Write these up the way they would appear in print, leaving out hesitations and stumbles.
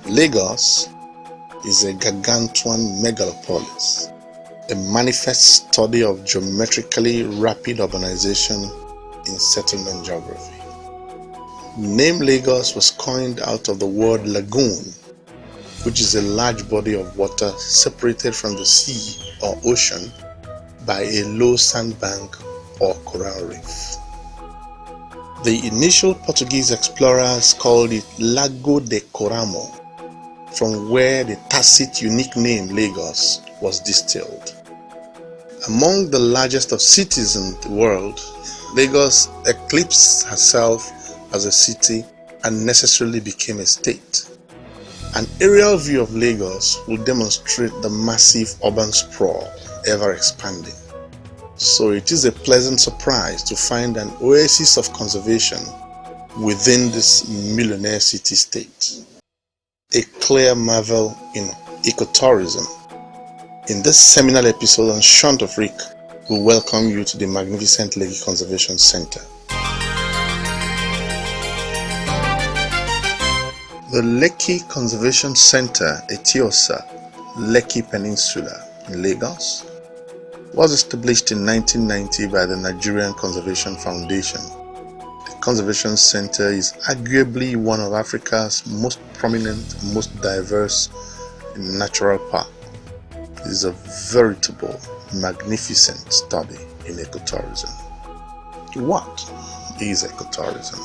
Lagos is a gargantuan megalopolis, a manifest study of geometrically rapid urbanization in settlement geography. The name Lagos was coined out of the word lagoon, which is a large body of water separated from the sea or ocean by a low sandbank or coral reef. The initial Portuguese explorers called it Lago de Coramo, from where the tacit unique name Lagos was distilled. Among the largest of cities in the world, Lagos eclipsed herself as a city and necessarily became a state. An aerial view of Lagos will demonstrate the massive urban sprawl ever expanding. So it is a pleasant surprise to find an oasis of conservation within this millionaire city-state. A clear marvel in ecotourism. In this seminal episode on Chantefrique, we welcome you to the magnificent Lekki Conservation Center. The Lekki Conservation Center, Etiosa, Lekki Peninsula in Lagos, was established in 1990 by the Nigerian Conservation Foundation. The Conservation Center is arguably one of Africa's most prominent, most diverse natural parks. It is a veritable, magnificent study in ecotourism. What is ecotourism?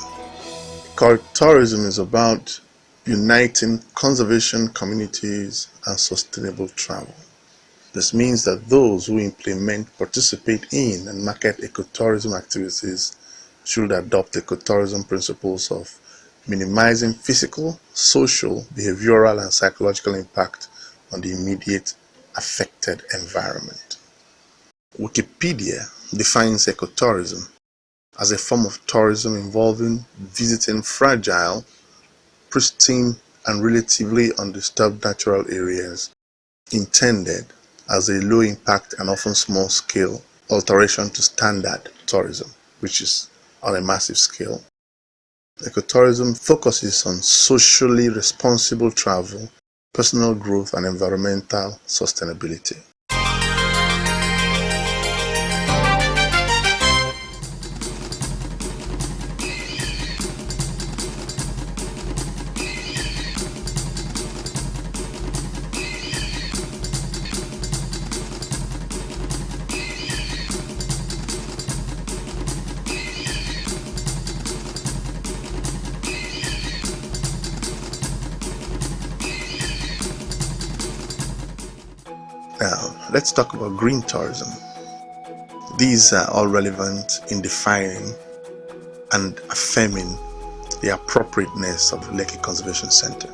Ecotourism is about uniting conservation communities and sustainable travel. This means that those who implement, participate in, and market ecotourism activities should adopt ecotourism principles of minimizing physical, social, behavioral, and psychological impact on the immediate affected environment. Wikipedia defines ecotourism as a form of tourism involving visiting fragile, pristine, and relatively undisturbed natural areas intended as a low-impact and often small-scale alteration to standard tourism, which is on a massive scale. Ecotourism focuses on socially responsible travel, personal growth, and environmental sustainability. Now, let's talk about green tourism. These are all relevant in defining and affirming the appropriateness of the Lekki Conservation Center.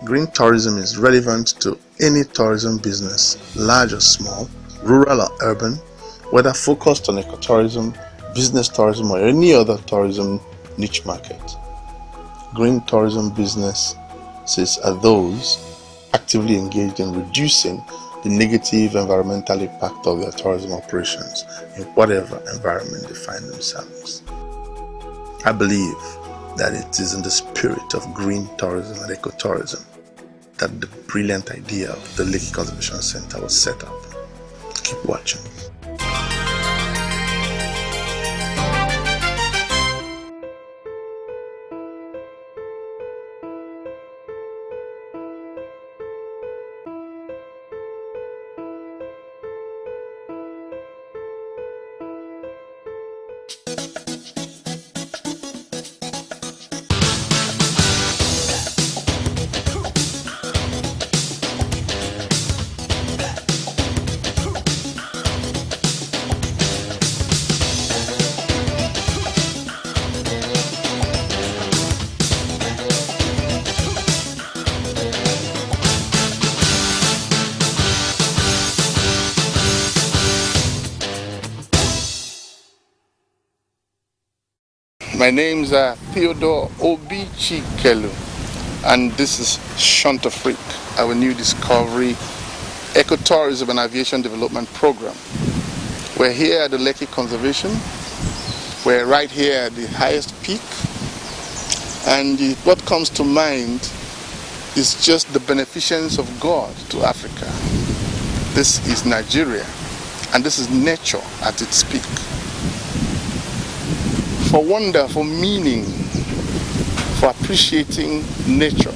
Green tourism is relevant to any tourism business, large or small, rural or urban, whether focused on ecotourism, business tourism, or any other tourism niche market. Green tourism businesses are those actively engaged in reducing the negative environmental impact of their tourism operations in whatever environment they find themselves. I believe that it is in the spirit of green tourism and ecotourism that the brilliant idea of the Lekki Conservation Center was set up. Keep watching. My name is Theodore Obichikelu, and this is Chantefrique, our new discovery ecotourism and aviation development program. We're here at the Lekki Conservation. We're right here at the highest peak, and what comes to mind is just the beneficence of God to Africa. This is Nigeria, and this is nature at its peak. For wonder, for meaning, for appreciating nature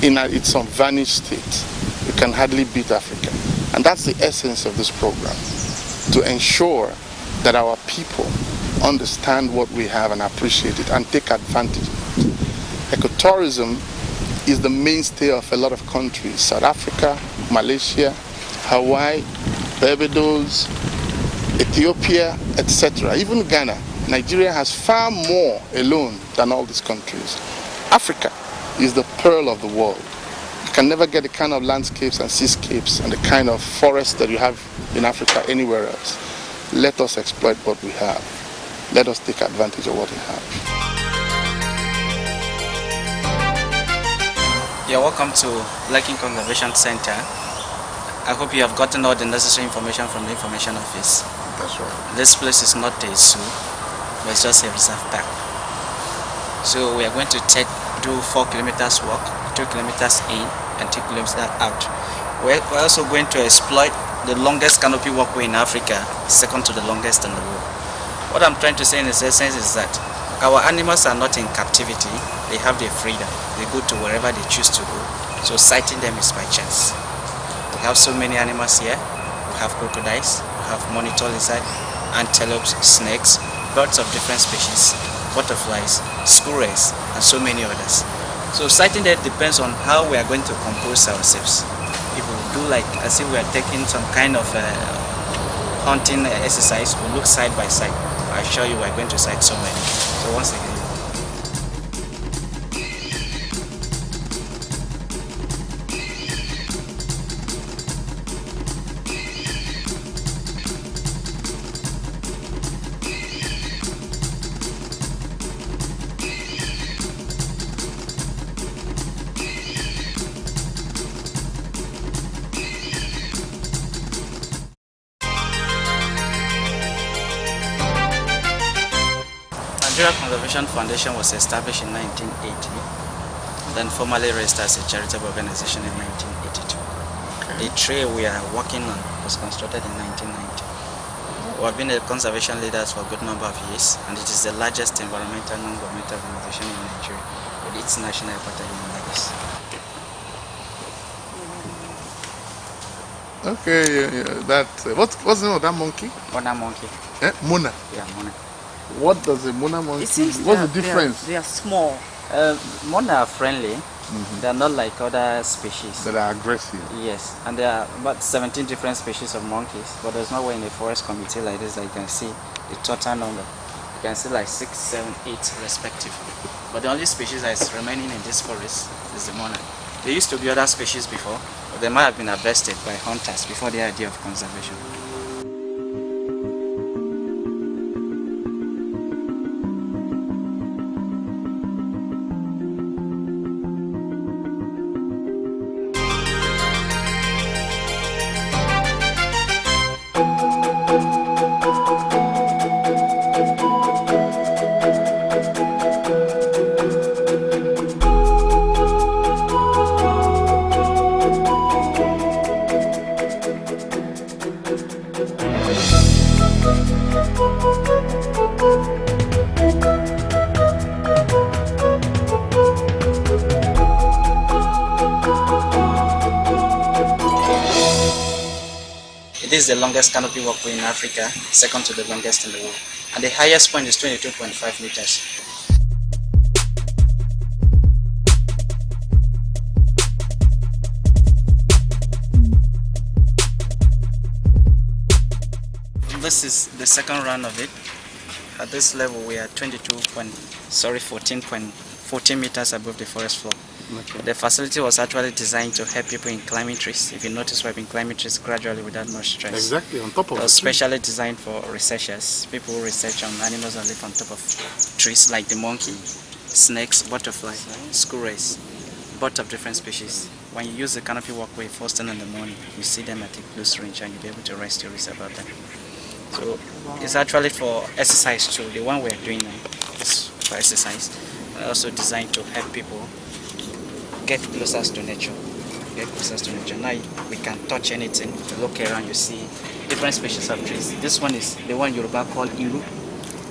in its unvanished state, you can hardly beat Africa. And that's the essence of this program, to ensure that our people understand what we have and appreciate it and take advantage of it. Ecotourism is the mainstay of a lot of countries: South Africa, Malaysia, Hawaii, Barbados, Ethiopia, etc. Even Ghana. Nigeria has far more alone than all these countries. Africa is the pearl of the world. You can never get the kind of landscapes and seascapes and the kind of forests that you have in Africa anywhere else. Let us exploit what we have. Let us take advantage of what we have. You're welcome to Lekki Conservation Center. I hope you have gotten all the necessary information from the information office. That's right. This place is not a zoo, but it's just a reserve park. So we are going to do 4 kilometers walk, 2 kilometers in and 2 kilometers out. We're also going to exploit the longest canopy walkway in Africa, second to the longest in the world. What I'm trying to say in this essence is that our animals are not in captivity, they have their freedom. They go to wherever they choose to go, so sighting them is by chance. We have so many animals here. We have crocodiles, we have monitor lizard, antelopes, snakes, birds of different species, butterflies, squirrels, and so many others. So sighting them depends on how we are going to compose ourselves. If we do like as if we are taking some kind of hunting exercise, we look side by side. I assure you we are going to sight so many. So once again, Nigeria Conservation Foundation was established in 1980, then formally registered as a charitable organization in 1982. Okay. The trail we are working on was constructed in 1990. We have been a conservation leaders for a good number of years, and it is the largest environmental non-governmental organization in Nigeria, with its national headquarters in Lagos. Okay, that what's the name of that monkey? Mona monkey. Mona. Yeah, Mona. What does a Mona monkey do? What's the difference? They are small. Mona are friendly. They are not like other species. That are aggressive. Yes, and there are about 17 different species of monkeys, but there's no way in a forest community like this that you can see the total number. You can see like 6, 7, 8 respectively. But the only species that is remaining in this forest is the Mona. There used to be other species before, but they might have been harvested by hunters before the idea of conservation. This is the longest canopy walkway in Africa, second to the longest in the world, and the highest point is 22.5 meters. This is the second round of it. At this level, we are 14 meters above the forest floor. Okay. The facility was actually designed to help people in climbing trees. If you notice, we've been climbing trees gradually without much stress. Exactly, on top of it. Specially designed for researchers, people who research on animals that live on top of trees like the monkey, snakes, butterflies, squirrels, birds of different species. When you use the canopy walkway first thing in the morning, you see them at a close range and you'll be able to rest your wrist about them. So it's actually for exercise too. The one we're doing now is for exercise. And also designed to help people get closer to nature. Get closer to nature. Now we can touch anything. If you look around, you see different species of trees. This one is the one Yoruba call Iru.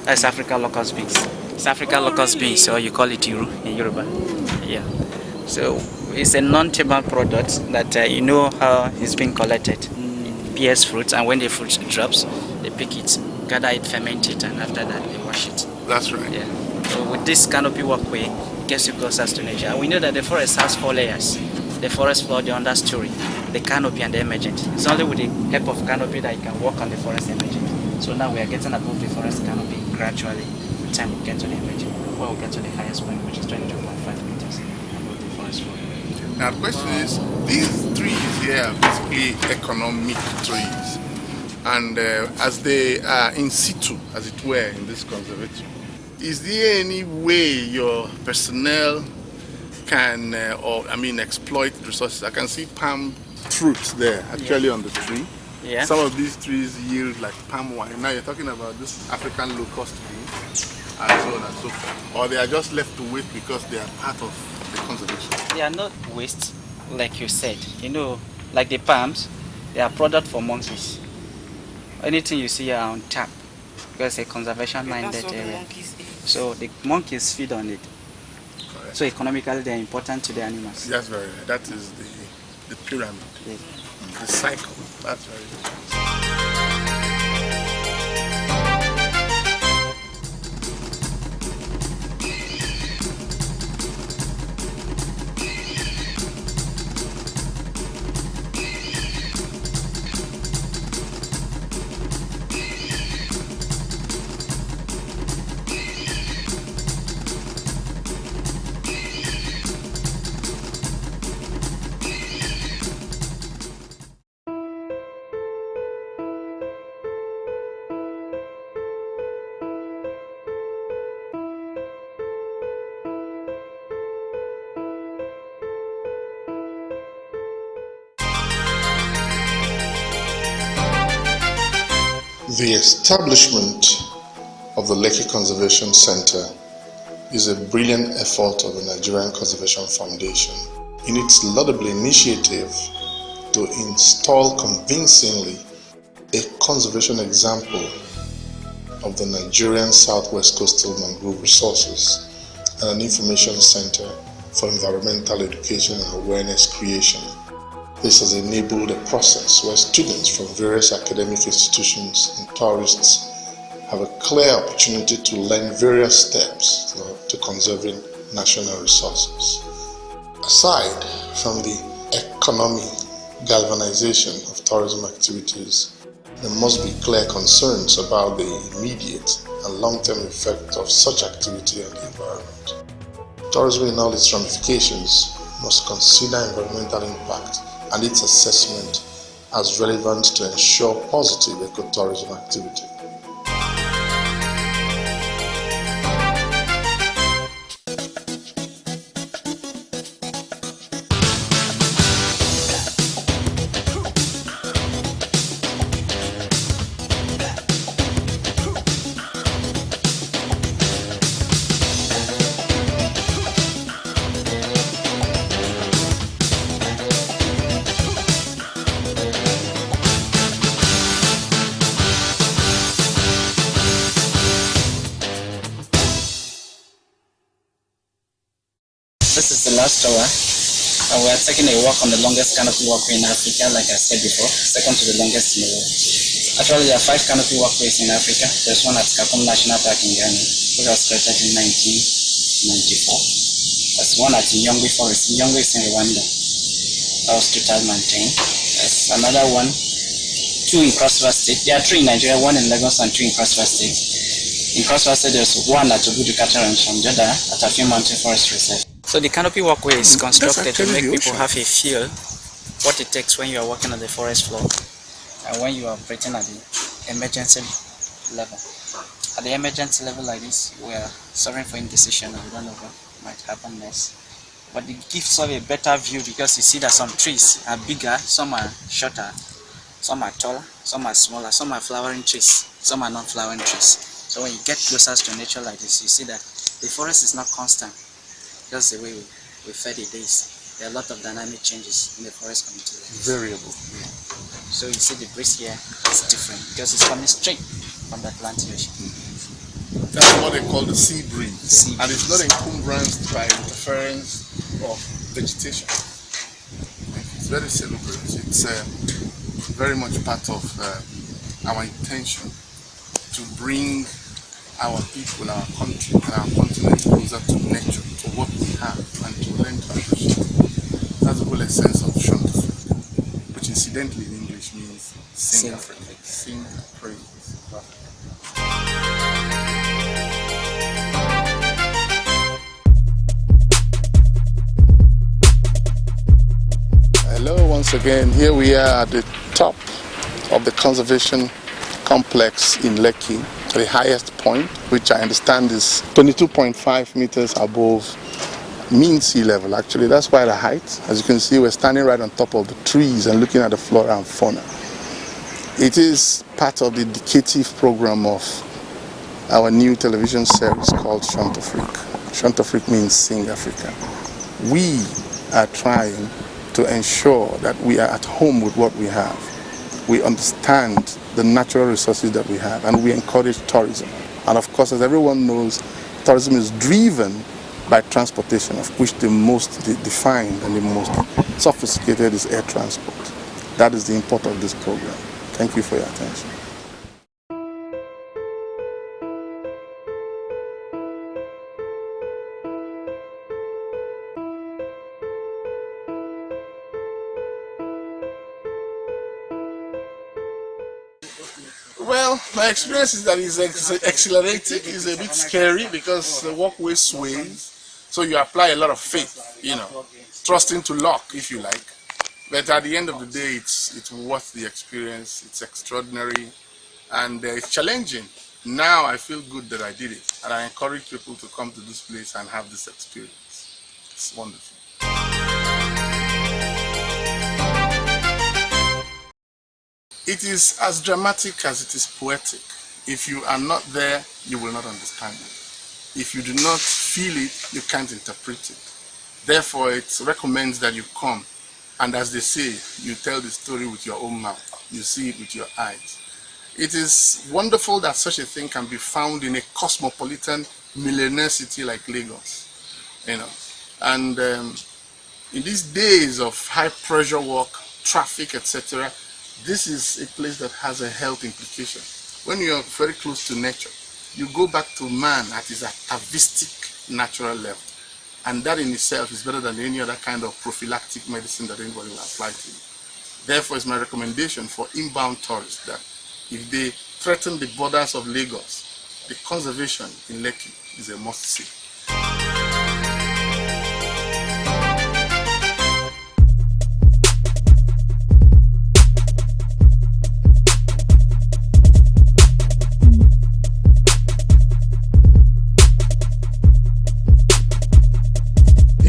That's African locust beans. It's African locust beans, so you call it Iru in Yoruba. Yeah. So it's a non-table product that you know how it's being collected. It bears fruit, and when the fruit drops, they pick it, gather it, ferment it, and after that they wash it. That's right. Yeah. So with this canopy walkway, it gets you closer to nature. And we know that the forest has 4 layers: the forest floor, the understory, the canopy, and the emergent. It's only with the help of canopy that you can walk on the forest emergent. So now we are getting above the forest canopy gradually. With time we get to the emergent, where we get to the highest point, which is 22.5 meters above the forest floor. Now the question is, these trees here are basically economic trees, and as they are in situ, as it were, in this conservatory, is there any way your personnel can, exploit resources? I can see palm fruits there, actually, on the tree. Yeah. Some of these trees yield like palm wine. Now you're talking about this African locust bean, and so on and so forth. Or they are just left to wait because they are part of the conservation. They are not waste, like you said. You know, like the palms, they are product for monkeys. Anything you see are on tap, because it's a conservation-minded area. So the monkeys feed on it. Correct. So economically, they are important to the animals. That's very right. That is the pyramid, Yeah. the cycle. That's very good. The establishment of the Lekki Conservation Center is a brilliant effort of the Nigerian Conservation Foundation in its laudable initiative to install convincingly a conservation example of the Nigerian Southwest Coastal Mangrove Resources and an information center for environmental education and awareness creation. This has enabled a process where students from various academic institutions and tourists have a clear opportunity to learn various steps to conserving national resources. Aside from the economic galvanization of tourism activities, there must be clear concerns about the immediate and long-term effect of such activity on the environment. Tourism in all its ramifications must consider environmental impact and its assessment as relevant to ensure positive ecotourism activity. This is the last tower, and we are taking a walk on the longest canopy walkway in Africa, like I said before, second to the longest in the world. Actually, there are 5 canopy walkways in Africa. There's one at Kakum National Park in Ghana, which was created in 1994. There's one at Nyungwe Forest. Nyungwe is in Rwanda. That was 2010. There's another one, 2 in Cross River State. There are 3 in Nigeria, 1 in Lagos and 2 in Cross River State. In Cross River State, there's 1 at Obudu Cattle Ranch and the other at Afim Mountain Forest Reserve. So the canopy walkway is constructed to make people have a feel what it takes when you are walking on the forest floor and when you are operating at the emergency level. At the emergency level like this, we are suffering for indecision and we don't know what might happen next. But it gives us a better view because you see that some trees are bigger, some are shorter, some are taller, some are smaller, some are flowering trees, some are non-flowering trees. So when you get closer to nature like this, you see that the forest is not constant. Just the way we fed the days. there are a lot of dynamic changes in the forest community. Variable. Yeah. So you see the breeze here is different because it's coming straight from the Atlantic Ocean. That's what they call the sea breeze. And it's not encumbranced by interference of vegetation. It's very celebrate. It's very much part of our intention to bring our people, our country, and our continent closer to nature, to what we have, and to learn to appreciate. That's the whole essence of Shantafrika, which incidentally in English means sing Africa. Sing praise of Africa. Hello once again. Here we are at the top of the conservation complex in Lekki, the highest point, which I understand is 22.5 meters above mean sea level. Actually, that's quite a height. As you can see, we're standing right on top of the trees and looking at the flora and fauna. It is part of the indicative program of our new television series called Shantafrika. Shantafrika means Sing Africa. We are trying to ensure that we are at home with what we have. We understand the natural resources that we have, and we encourage tourism. And of course, as everyone knows, tourism is driven by transportation, of which the most defined and the most sophisticated is air transport. That is the import of this program. Thank you for your attention. Well, my experience is that it's exhilarating. It's a bit scary because the walkway sways, so you apply a lot of faith, trusting to luck, if you like. But at the end of the day, it's worth the experience. It's extraordinary, and it's challenging. Now I feel good that I did it, and I encourage people to come to this place and have this experience. It's wonderful. It is as dramatic as it is poetic. If you are not there, you will not understand it. If you do not feel it, you can't interpret it. Therefore, it recommends that you come, and as they say, you tell the story with your own mouth. You see it with your eyes. It is wonderful that such a thing can be found in a cosmopolitan millionaire city like Lagos. And in these days of high pressure work, traffic, etc., this is a place that has a health implication. When you are very close to nature, you go back to man at his atavistic natural level. And that in itself is better than any other kind of prophylactic medicine that anybody will apply to you. Therefore, it's my recommendation for inbound tourists that if they threaten the borders of Lagos, the conservation in Lekki is a must-see.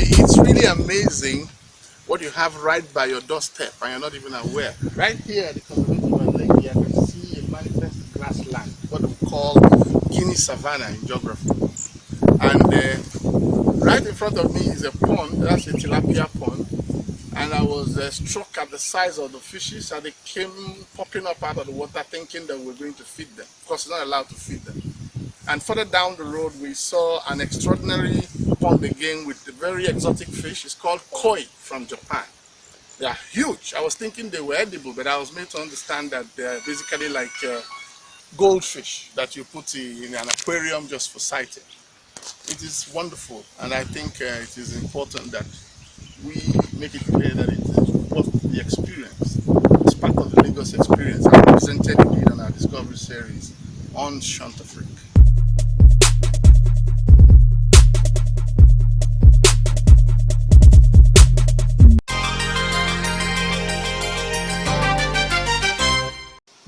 It's really amazing what you have right by your doorstep and you're not even aware. Right here at the conservation of Lekki, I can see a manifest grassland, what we call Guinea savanna in geography. And right in front of me is a pond, that's a tilapia pond. And I was struck at the size of the fishes, and they came popping up out of the water thinking that we were going to feed them. Of course, we're not allowed to feed them. And further down the road, we saw an extraordinary pond again with a very exotic fish. It's called koi from Japan. They are huge. I was thinking they were edible, but I was made to understand that they're basically like goldfish that you put in an aquarium just for sighting. It is wonderful, and I think it is important that we make it clear that it is worth the experience. It's part of the Lagos experience. I presented it on our Discovery series on Shantafrika.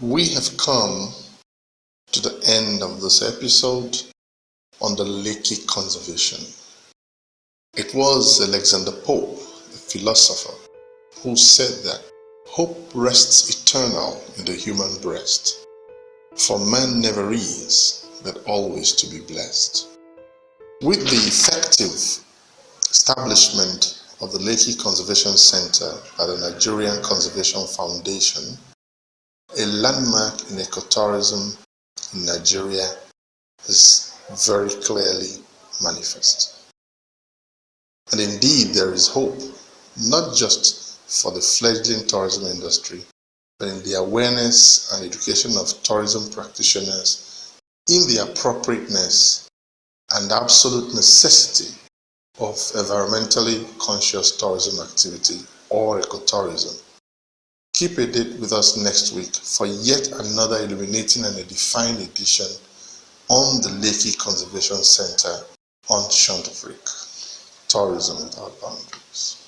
We have come to the end of this episode on the Lekki conservation. It was Alexander Pope, a philosopher, who said that hope rests eternal in the human breast, for man never is, but always to be blessed. With the effective establishment of the Lekki Conservation Center by the Nigerian Conservation Foundation, a landmark in ecotourism in Nigeria, is very clearly manifest. And indeed, there is hope, not just for the fledgling tourism industry, but in the awareness and education of tourism practitioners in the appropriateness and absolute necessity of environmentally conscious tourism activity or ecotourism. Keep a date with us next week for yet another illuminating and edifying edition on the Lekki Conservation Center on Shantofrik. Tourism without boundaries.